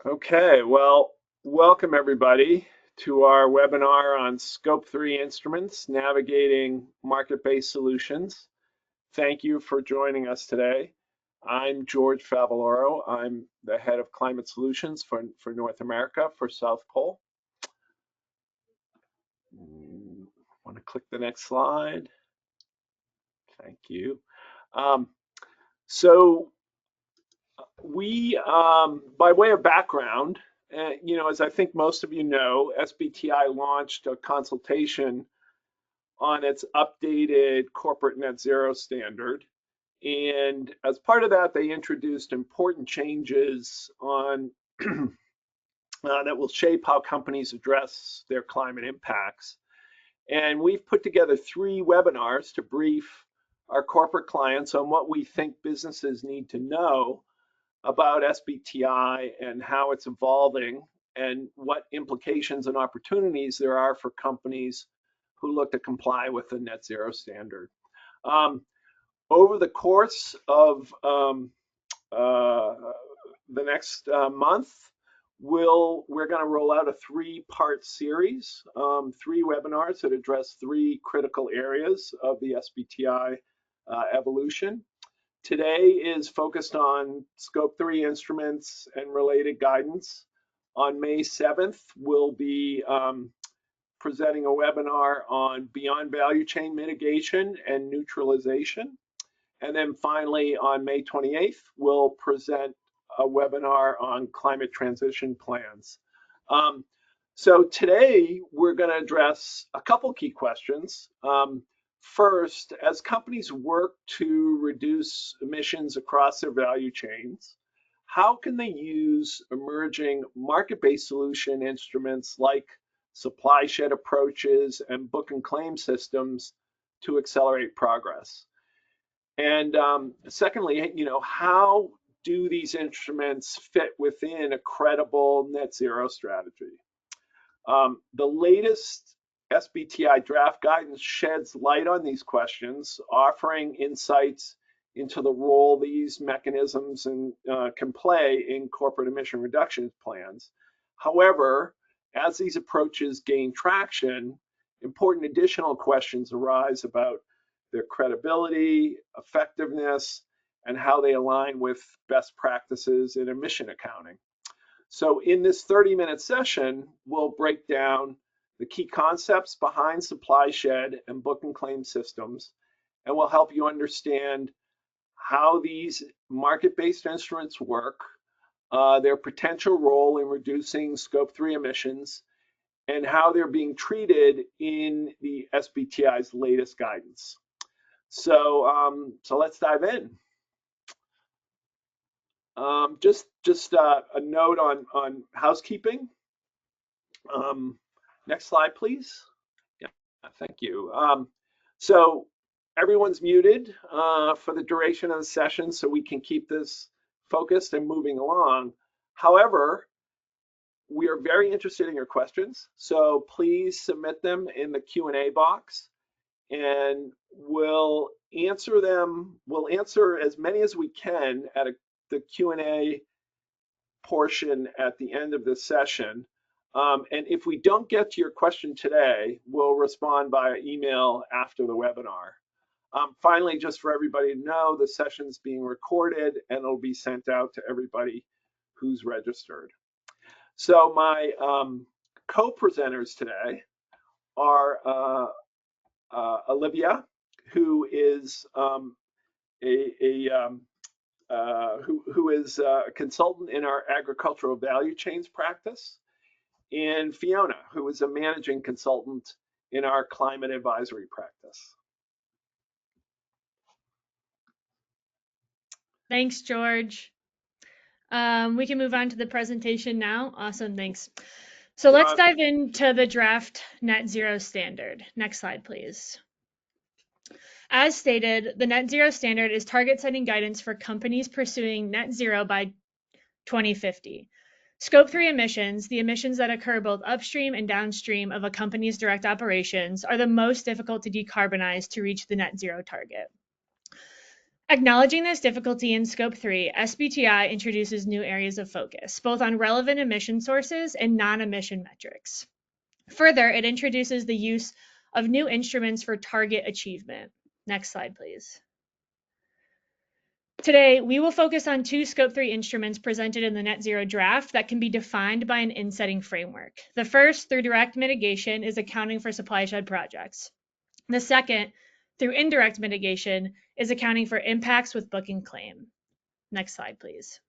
Okay, well, welcome everybody to our webinar on Scope 3 instruments, navigating market-based solutions. Thank you for joining us today. I'm George Favaloro. I'm the head of climate solutions for North America for South Pole. Want to click the next slide. Thank you. So we, by way of background, as I think most of you know, SBTi launched a consultation on its updated corporate net zero standard. And as part of that, they introduced important changes on that will shape how companies address their climate impacts. And we've put together 3 webinars to brief our corporate clients on what we think businesses need to know about SBTi and how it's evolving and what implications and opportunities there are for companies who look to comply with the net zero standard. Over the course of the next month, we're going to roll out a 3-part series, 3 webinars that address 3 critical areas of the SBTi evolution. Today is focused on Scope 3 instruments and related guidance. On May 7th, we'll be presenting a webinar on beyond value chain mitigation and neutralization. And then finally, on May 28th, we'll present a webinar on climate transition plans. So today, we're going to address a couple key questions. First, as companies work to reduce emissions across their value chains, how can they use emerging market-based solution instruments like supply shed approaches and book and claim systems to accelerate progress? And secondly, how do these instruments fit within a credible net zero strategy? The latest SBTi draft guidance sheds light on these questions, offering insights into the role these mechanisms can play in corporate emission reduction plans. However, as these approaches gain traction, important additional questions arise about their credibility, effectiveness, and how they align with best practices in emission accounting. So in this 30-minute session, we'll break down the key concepts behind supply shed and book and claim systems, and we'll help you understand how these market-based instruments work, their potential role in reducing Scope 3 emissions, and how they're being treated in the SBTi's latest guidance. So let's dive in. Just a note on housekeeping. Next slide, please. Yeah, thank you. So everyone's muted for the duration of the session so we can keep this focused and moving along. However, we are very interested in your questions, so please submit them in the Q&A box, and we'll answer them. We'll answer as many as we can at the Q&A portion at the end of this session. And if we don't get to your question today, we'll respond via email after the webinar. Finally, just for everybody to know, the session's being recorded and it'll be sent out to everybody who's registered. So my co-presenters today are Olivia, who is who is a consultant in our agricultural value chains practice, and Fiona, who is a managing consultant in our climate advisory practice. Thanks, George. We can move on to the presentation now. Awesome, thanks. So let's dive into the draft net zero standard. Next slide, please. As stated, the net zero standard is target setting guidance for companies pursuing net zero by 2050. Scope 3 emissions, the emissions that occur both upstream and downstream of a company's direct operations, are the most difficult to decarbonize to reach the net zero target. Acknowledging this difficulty in Scope 3, SBTi introduces new areas of focus, both on relevant emission sources and non-emission metrics. Further, it introduces the use of new instruments for target achievement. Next slide, please. Today, we will focus on two Scope 3 instruments presented in the Net Zero draft that can be defined by an in-setting framework. The first, through direct mitigation, is accounting for supply shed projects. The second, through indirect mitigation, is accounting for impacts with book and claim. Next slide, please.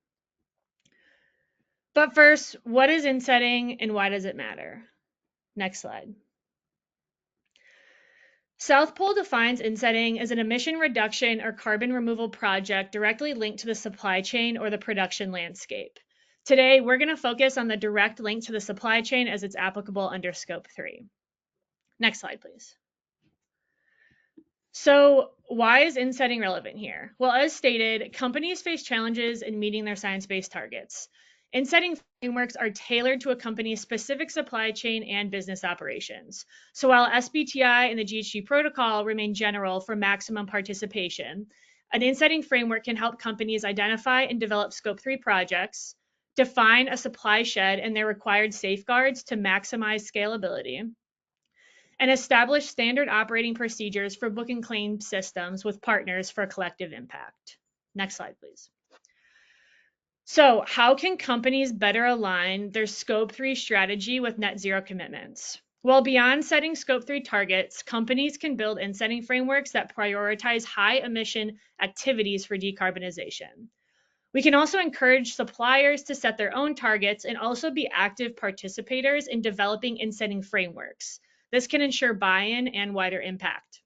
But first, what is in-setting and why does it matter? Next slide. South Pole defines insetting as an emission reduction or carbon removal project directly linked to the supply chain or the production landscape. Today, we're going to focus on the direct link to the supply chain as it's applicable under Scope 3. Next slide, please. So why is insetting relevant here? Well, as stated, companies face challenges in meeting their science-based targets. Insetting frameworks are tailored to a company's specific supply chain and business operations. So while SBTi and the GHG protocol remain general for maximum participation, an insetting framework can help companies identify and develop Scope 3 projects, define a supply shed and their required safeguards to maximize scalability, and establish standard operating procedures for book and claim systems with partners for collective impact. Next slide, please. So how can companies better align their Scope 3 strategy with net zero commitments? Well, beyond setting Scope 3 targets, companies can build insetting frameworks that prioritize high emission activities for decarbonization. We can also encourage suppliers to set their own targets and also be active participators in developing insetting frameworks. This can ensure buy-in and wider impact.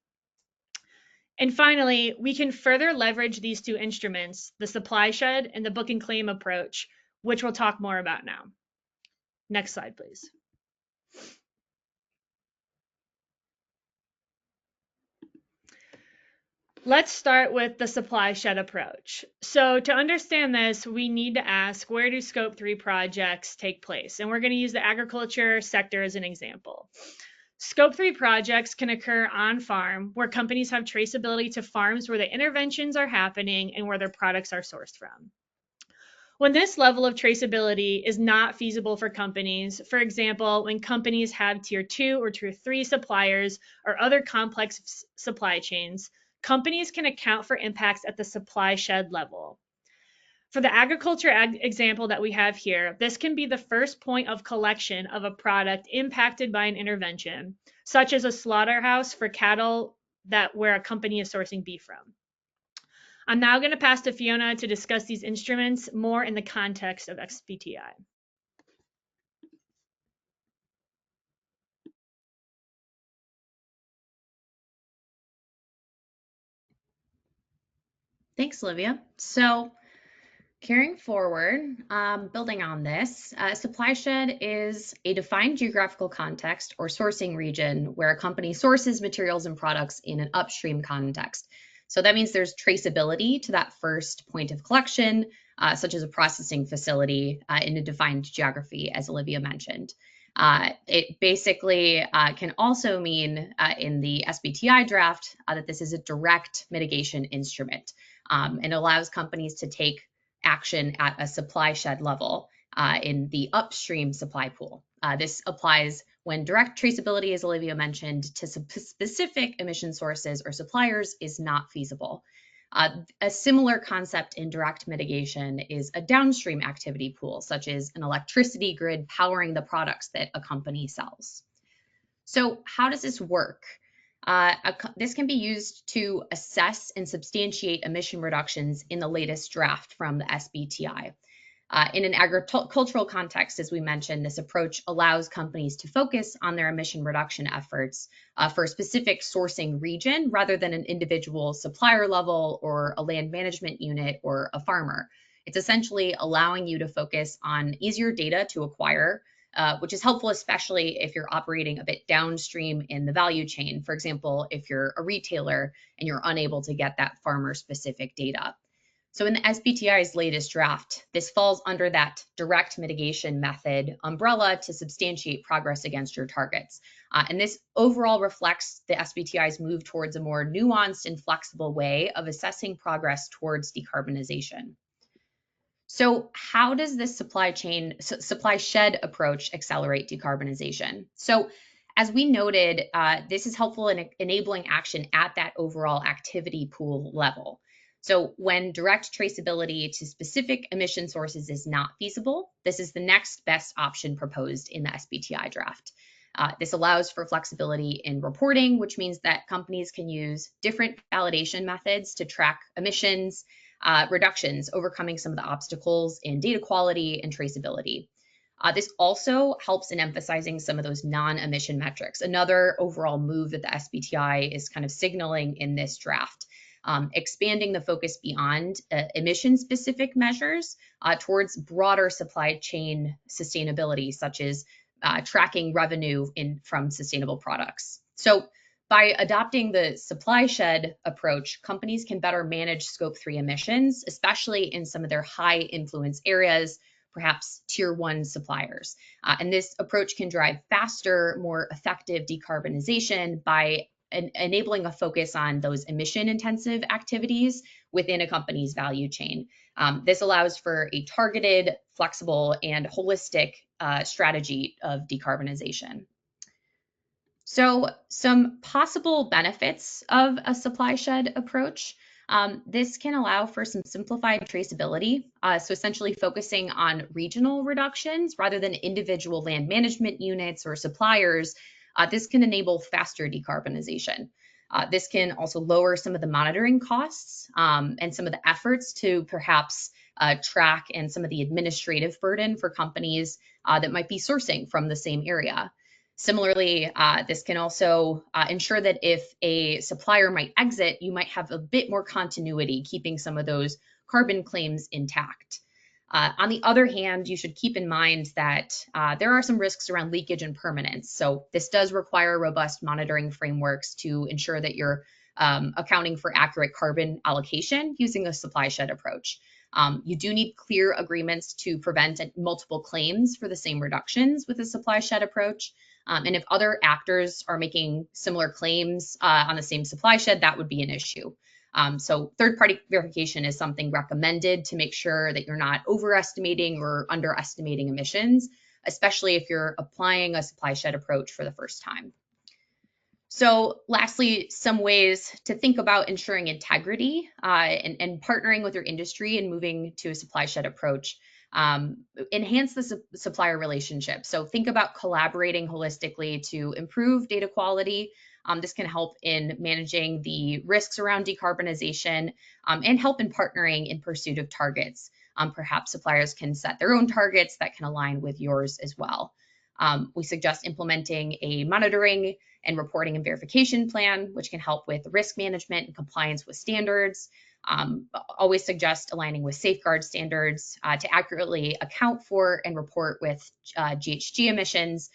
And finally, we can further leverage these two instruments, the supply shed and the book and claim approach, which we'll talk more about now. Next slide, please. Let's start with the supply shed approach. So to understand this, we need to ask, where do Scope 3 projects take place? And we're going to use the agriculture sector as an example. Scope 3 projects can occur on farm, where companies have traceability to farms where the interventions are happening and where their products are sourced from. When this level of traceability is not feasible for companies, for example, when companies have tier 2 or tier 3 suppliers or other complex supply chains, companies can account for impacts at the supply shed level. For the agriculture example that we have here, this can be the first point of collection of a product impacted by an intervention, such as a slaughterhouse for cattle where a company is sourcing beef from. I'm now going to pass to Fiona to discuss these instruments more in the context of SBTi. Thanks, Olivia. So carrying forward, building on this, supply shed is a defined geographical context or sourcing region where a company sources materials and products in an upstream context. So that means there's traceability to that first point of collection, such as a processing facility in a defined geography, as Olivia mentioned. It basically can also mean in the SBTi draft that this is a direct mitigation instrument and allows companies to take action at a supply shed level in the upstream supply pool. This applies when direct traceability, as Olivia mentioned, to specific emission sources or suppliers is not feasible. A similar concept in direct mitigation is a downstream activity pool, such as an electricity grid powering the products that a company sells. So how does this work? This can be used to assess and substantiate emission reductions in the latest draft from the SBTi. In an agricultural context, as we mentioned, this approach allows companies to focus on their emission reduction efforts for a specific sourcing region rather than an individual supplier level or a land management unit or a farmer. It's essentially allowing you to focus on easier data to acquire, which is helpful, especially if you're operating a bit downstream in the value chain. For example, if you're a retailer and you're unable to get that farmer-specific data. So in the SBTi's latest draft, this falls under that direct mitigation method umbrella to substantiate progress against your targets. And this overall reflects the SBTi's move towards a more nuanced and flexible way of assessing progress towards decarbonization. So how does this supply shed approach accelerate decarbonization? So as we noted, this is helpful in enabling action at that overall activity pool level. So when direct traceability to specific emission sources is not feasible, this is the next best option proposed in the SBTi draft. This allows for flexibility in reporting, which means that companies can use different validation methods to track emissions reductions, overcoming some of the obstacles in data quality and traceability. This also helps in emphasizing some of those non-emission metrics, another overall move that the SBTi is kind of signaling in this draft. Expanding the focus beyond emission-specific measures towards broader supply chain sustainability, such as tracking revenue from sustainable products. So by adopting the supply shed approach, companies can better manage Scope 3 emissions, especially in some of their high influence areas, perhaps tier 1 suppliers. And this approach can drive faster, more effective decarbonization by enabling a focus on those emission intensive activities within a company's value chain. This allows for a targeted, flexible, and holistic strategy of decarbonization. So some possible benefits of a supply shed approach. This can allow for some simplified traceability, so essentially focusing on regional reductions rather than individual land management units or suppliers. This can enable faster decarbonization. This can also lower some of the monitoring costs and some of the efforts to perhaps track and some of the administrative burden for companies that might be sourcing from the same area. Similarly, this can also ensure that if a supplier might exit, you might have a bit more continuity, keeping some of those carbon claims intact. On the other hand, you should keep in mind that there are some risks around leakage and permanence. So this does require robust monitoring frameworks to ensure that you're accounting for accurate carbon allocation using a supply shed approach. You do need clear agreements to prevent multiple claims for the same reductions with a supply shed approach. And if other actors are making similar claims on the same supply shed, that would be an issue. So third-party verification is something recommended to make sure that you're not overestimating or underestimating emissions, especially if you're applying a supply shed approach for the first time. So lastly, some ways to think about ensuring integrity and partnering with your industry and moving to a supply shed approach. Enhance the supplier relationship. So think about collaborating holistically to improve data quality. This can help in managing the risks around decarbonization and help in partnering in pursuit of targets. Perhaps suppliers can set their own targets that can align with yours as well. We suggest implementing a monitoring and reporting and verification plan, which can help with risk management and compliance with standards. Always suggest aligning with safeguard standards to accurately account for and report with GHG emissions.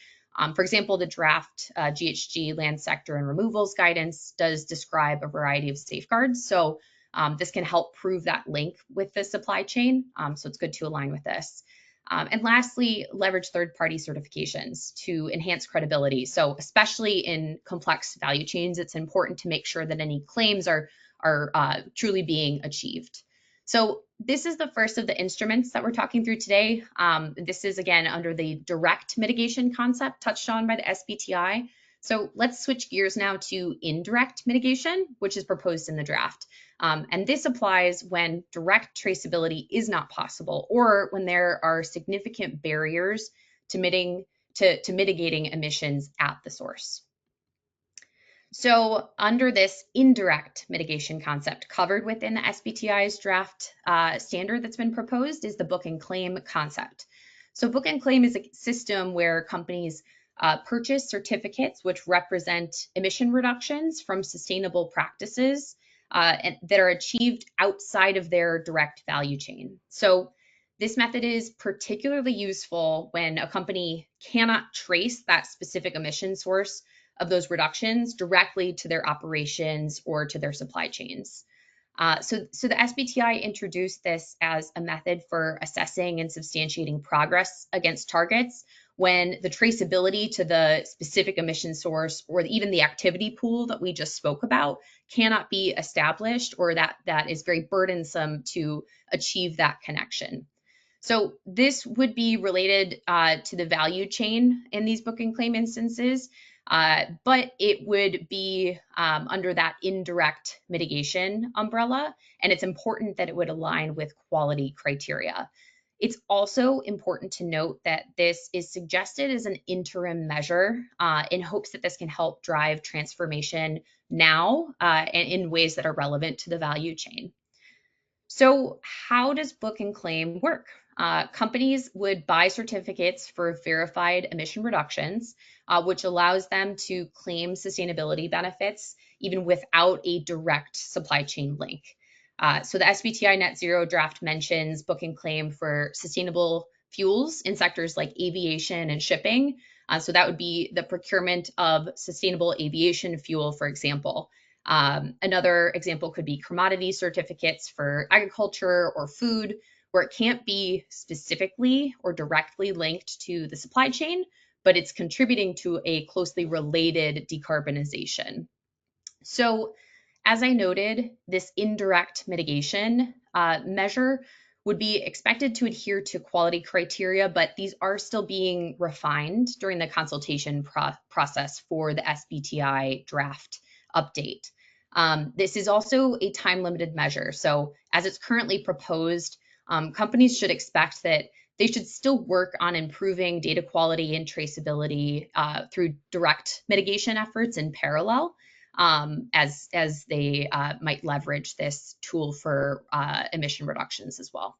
For example, the draft GHG land sector and removals guidance does describe a variety of safeguards. So this can help prove that link with the supply chain. So it's good to align with this. And lastly, leverage third-party certifications to enhance credibility. So especially in complex value chains, it's important to make sure that any claims are truly being achieved. So this is the first of the instruments that we're talking through today. This is again under the direct mitigation concept touched on by the SBTi. So let's switch gears now to indirect mitigation, which is proposed in the draft. And this applies when direct traceability is not possible or when there are significant barriers to mitigating emissions at the source. So under this indirect mitigation concept covered within the SBTi's draft standard that's been proposed is the book and claim concept. So book and claim is a system where companies purchase certificates which represent emission reductions from sustainable practices that are achieved outside of their direct value chain. So this method is particularly useful when a company cannot trace that specific emission source of those reductions directly to their operations or to their supply chains. So the SBTi introduced this as a method for assessing and substantiating progress against targets when the traceability to the specific emission source or even the activity pool that we just spoke about cannot be established, or that is very burdensome to achieve that connection. So this would be related to the value chain in these book and claim instances, but it would be under that indirect mitigation umbrella, and it's important that it would align with quality criteria. It's also important to note that this is suggested as an interim measure in hopes that this can help drive transformation now and in ways that are relevant to the value chain. So how does book and claim work? Companies would buy certificates for verified emission reductions, which allows them to claim sustainability benefits even without a direct supply chain link. So the SBTi Net Zero draft mentions book and claim for sustainable fuels in sectors like aviation and shipping. So that would be the procurement of sustainable aviation fuel, for example. Another example could be commodity certificates for agriculture or food, where it can't be specifically or directly linked to the supply chain, but it's contributing to a closely related decarbonization. So, as I noted, this indirect mitigation measure would be expected to adhere to quality criteria, but these are still being refined during the consultation process for the SBTi draft update. This is also a time-limited measure. So as it's currently proposed, companies should expect that they should still work on improving data quality and traceability through direct mitigation efforts in parallel, as they might leverage this tool for emission reductions as well.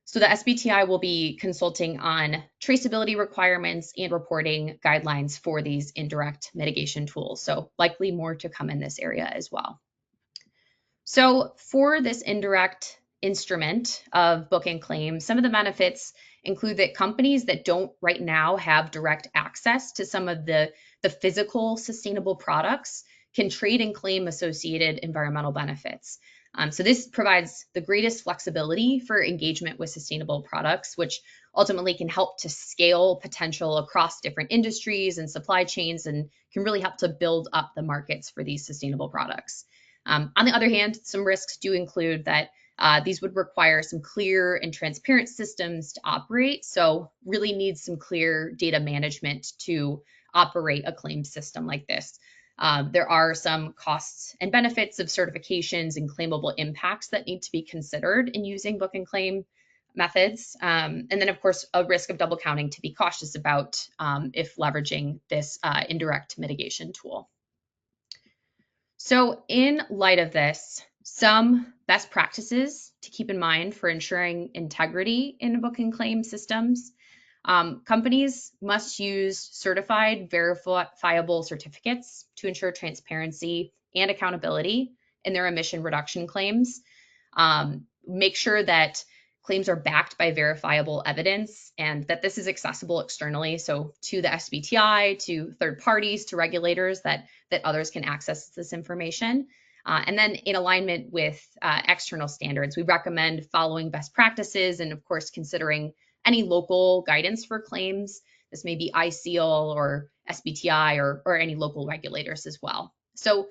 So the SBTi will be consulting on traceability requirements and reporting guidelines for these indirect mitigation tools. So likely more to come in this area as well. So for this indirect instrument of book and claim, some of the benefits include that companies that don't right now have direct access to some of the physical sustainable products can trade and claim associated environmental benefits. So this provides the greatest flexibility for engagement with sustainable products, which ultimately can help to scale potential across different industries and supply chains, and can really help to build up the markets for these sustainable products. On the other hand, some risks do include that these would require some clear and transparent systems to operate, so really needs some clear data management to operate a claim system like this. There are some costs and benefits of certifications and claimable impacts that need to be considered in using book and claim methods. And then, of course, a risk of double counting to be cautious about if leveraging this indirect mitigation tool. So in light of this, some best practices to keep in mind for ensuring integrity in book and claim systems. Companies must use certified verifiable certificates to ensure transparency and accountability in their emission reduction claims. Make sure that claims are backed by verifiable evidence and that this is accessible externally, so to the SBTi, to third parties, to regulators, that others can access this information. And then in alignment with external standards, we recommend following best practices and, of course, considering any local guidance for claims. This may be ISEAL or SBTi or any local regulators as well. So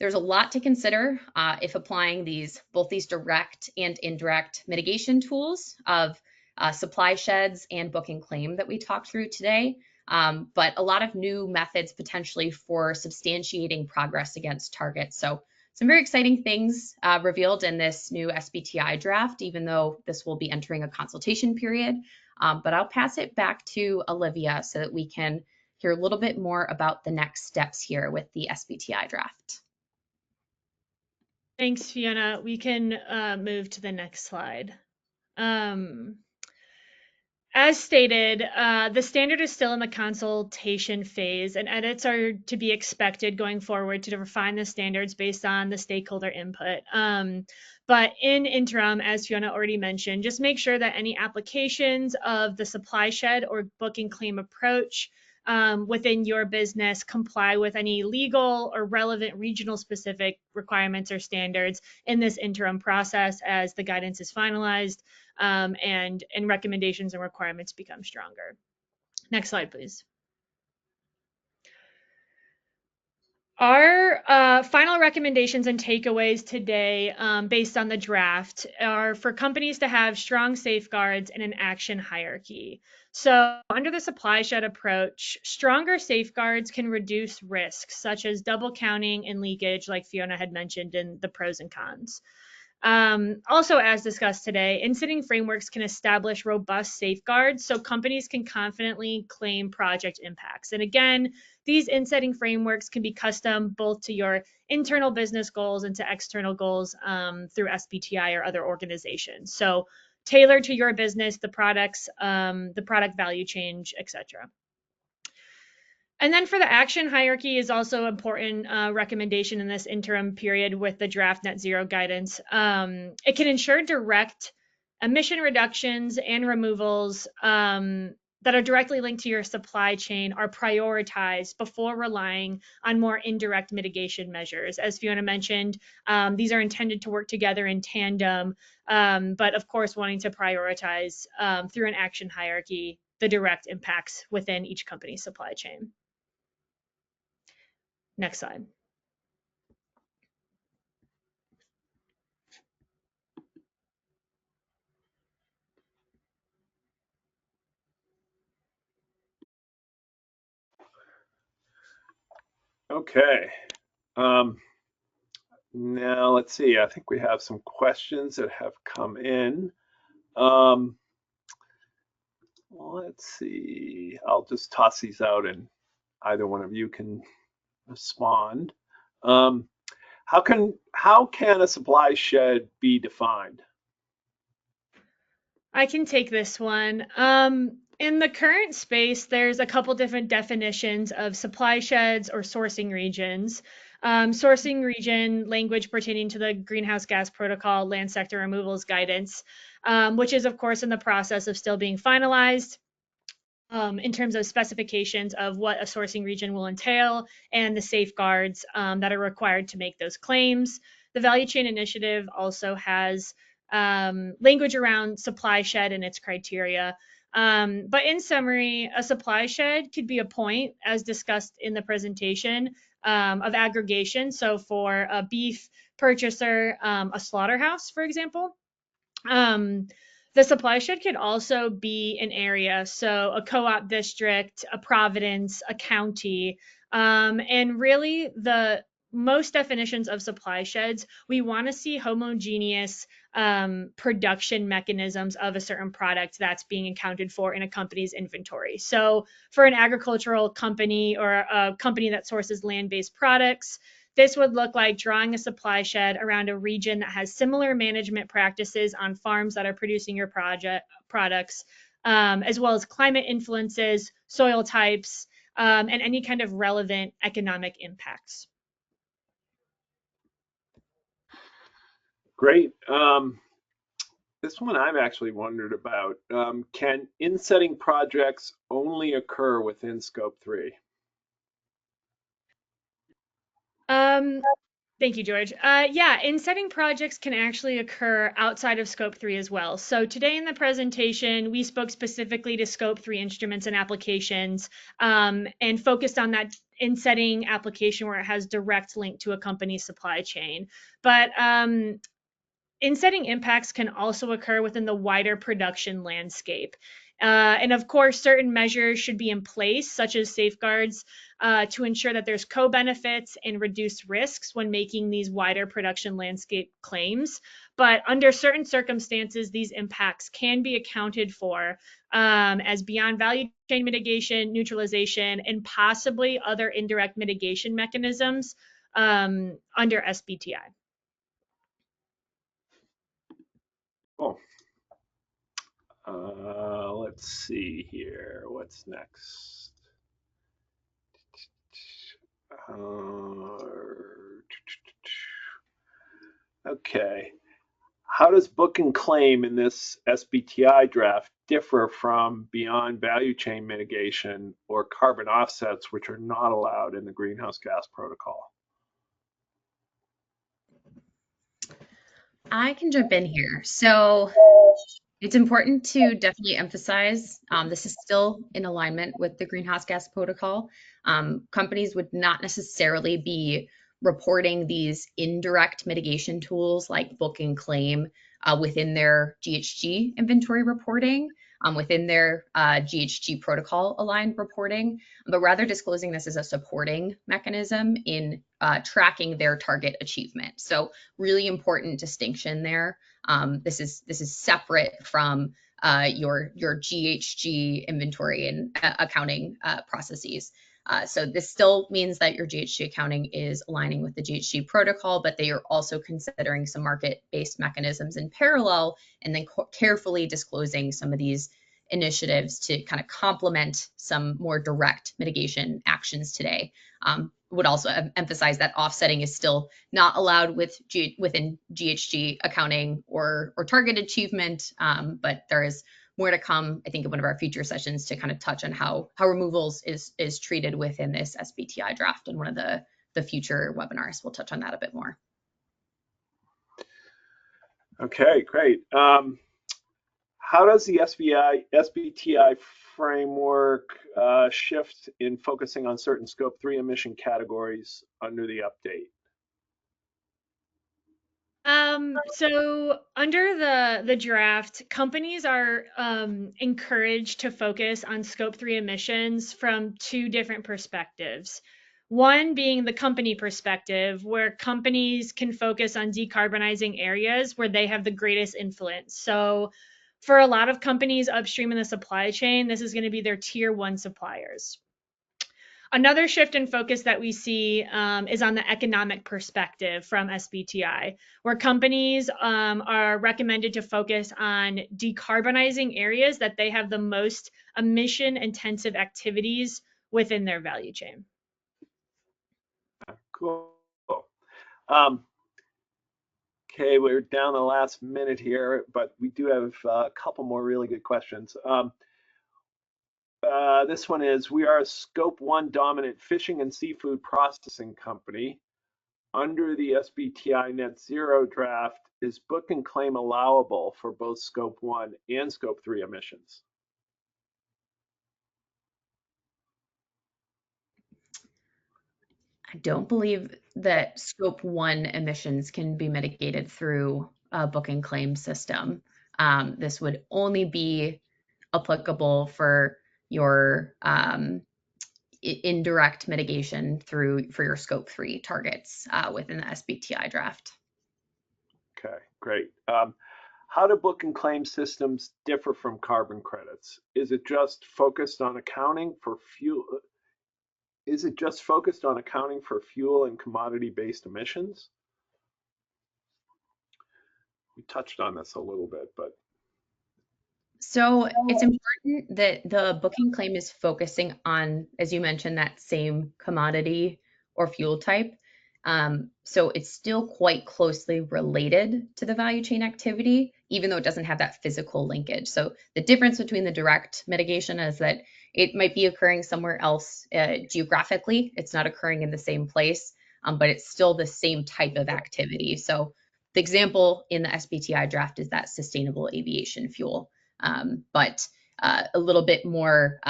there's a lot to consider if applying both these direct and indirect mitigation tools of supply sheds and book and claim that we talked through today, but a lot of new methods potentially for substantiating progress against targets. So some very exciting things revealed in this new SBTi draft, even though this will be entering a consultation period. But I'll pass it back to Olivia so that we can hear a little bit more about the next steps here with the SBTi draft. Thanks, Fiona. We can move to the next slide. As stated, the standard is still in the consultation phase, and edits are to be expected going forward to refine the standards based on the stakeholder input. But in interim, as Fiona already mentioned, just make sure that any applications of the supply shed or book and claim approach within your business comply with any legal or relevant regional specific requirements or standards in this interim process as the guidance is finalized, and recommendations and requirements become stronger. Next slide, please. Our final recommendations and takeaways today, based on the draft, are for companies to have strong safeguards and an action hierarchy. So under the supply shed approach, stronger safeguards can reduce risks such as double counting and leakage, like Fiona had mentioned in the pros and cons. Also, as discussed today, in-setting frameworks can establish robust safeguards so companies can confidently claim project impacts. And again, these in-setting frameworks can be custom both to your internal business goals and to external goals through SBTi or other organizations. So tailored to your business, the products, the product value change, etc. And then for the action hierarchy is also important recommendation in this interim period with the draft net zero guidance. It can ensure direct emission reductions and removals that are directly linked to your supply chain are prioritized before relying on more indirect mitigation measures. As Fiona mentioned, these are intended to work together in tandem, but of course wanting to prioritize through an action hierarchy the direct impacts within each company's supply chain. Next slide. Okay. Now let's see. I think we have some questions that have come in. Let's see. I'll just toss these out and either one of you can respond. How can a supply shed be defined? I can take this one. In the current space, there's a couple different definitions of supply sheds or sourcing regions. Sourcing region language pertaining to the Greenhouse Gas Protocol land sector removals guidance, which is of course in the process of still being finalized. In terms of specifications of what a sourcing region will entail and the safeguards that are required to make those claims. The Value Chain Initiative also has language around supply shed and its criteria. But in summary, a supply shed could be a point, as discussed in the presentation, of aggregation. So for a beef purchaser, a slaughterhouse, for example. The supply shed could also be an area, so a co-op district, a province, a county, and really the most definitions of supply sheds, we want to see homogeneous production mechanisms of a certain product that's being accounted for in a company's inventory. So for an agricultural company or a company that sources land-based products, this would look like drawing a supply shed around a region that has similar management practices on farms that are producing your products, as well as climate influences, soil types, and any kind of relevant economic impacts. Great. This one I've actually wondered about. Can insetting projects only occur within Scope 3? Thank you, George. Yeah, insetting projects can actually occur outside of Scope 3 as well. So today in the presentation, we spoke specifically to Scope 3 instruments and applications, and focused on that insetting application where it has direct link to a company's supply chain. But insetting impacts can also occur within the wider production landscape. And of course, certain measures should be in place, such as safeguards, to ensure that there's co-benefits and reduced risks when making these wider production landscape claims. But under certain circumstances, these impacts can be accounted for as beyond value chain mitigation, neutralization, and possibly other indirect mitigation mechanisms under SBTi. Oh, let's see here. What's next? Okay. How does book and claim in this SBTi draft differ from beyond value chain mitigation or carbon offsets, which are not allowed in the greenhouse gas protocol? I can jump in here. So it's important to definitely emphasize this is still in alignment with the greenhouse gas protocol. Companies would not necessarily be reporting these indirect mitigation tools like book and claim within their GHG inventory reporting, within their GHG protocol aligned reporting, but rather disclosing this as a supporting mechanism in tracking their target achievement. So really important distinction there. This is separate from your GHG inventory and accounting processes. So this still means that your GHG accounting is aligning with the GHG protocol, but they are also considering some market-based mechanisms in parallel, and then carefully disclosing some of these initiatives to kind of complement some more direct mitigation actions today. Would also emphasize that offsetting is still not allowed within GHG accounting or target achievement, but there is more to come, I think, in one of our future sessions to kind of touch on how removals is treated within this SBTi draft. And one of the future webinars will touch on that a bit more. Okay, great. How does the SBTi framework shift in focusing on certain Scope 3 emission categories under the update? So under the draft, companies are encouraged to focus on Scope 3 emissions from two different perspectives. One being the company perspective, where companies can focus on decarbonizing areas where they have the greatest influence. So for a lot of companies upstream in the supply chain, this is going to be their tier one suppliers. Another shift in focus that we see is on the economic perspective from SBTi, where companies are recommended to focus on decarbonizing areas that they have the most emission intensive activities within their value chain. Cool. Okay, we're down the last minute here, but we do have a couple more really good questions. This one is, we are a Scope 1 dominant fishing and seafood processing company. Under the SBTi net zero draft, is book and claim allowable for both Scope 1 and Scope 3 emissions? I don't believe that Scope 1 emissions can be mitigated through a book and claim system. This would only be applicable for your indirect mitigation for your Scope 3 targets within the SBTi draft. Okay, great. How do book and claim systems differ from carbon credits? Is it just focused on accounting for fuel? Is it just focused on accounting for fuel and commodity-based emissions? We touched on this a little bit, but. So it's important that the booking claim is focusing on, as you mentioned, that same commodity or fuel type. So it's still quite closely related to the value chain activity, even though it doesn't have that physical linkage. So the difference between the direct mitigation is that it might be occurring somewhere else geographically. It's not occurring in the same place, but it's still the same type of activity. So the example in the SBTi draft is that sustainable aviation fuel. But a little bit more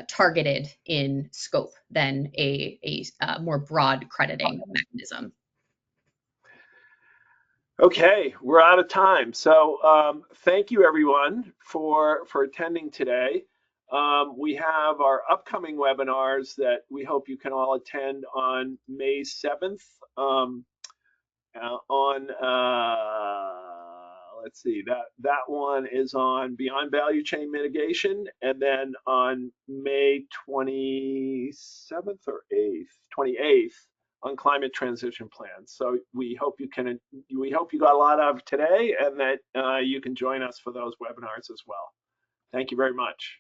targeted in scope than a more broad crediting mechanism. Okay, we're out of time. So thank you everyone for attending today. We have our upcoming webinars that we hope you can all attend on May 7th. Let's see, that one is on beyond value chain mitigation, and then on May 27th or 28th on climate transition plans. So we hope you got a lot out of today, and that you can join us for those webinars as well. Thank you very much.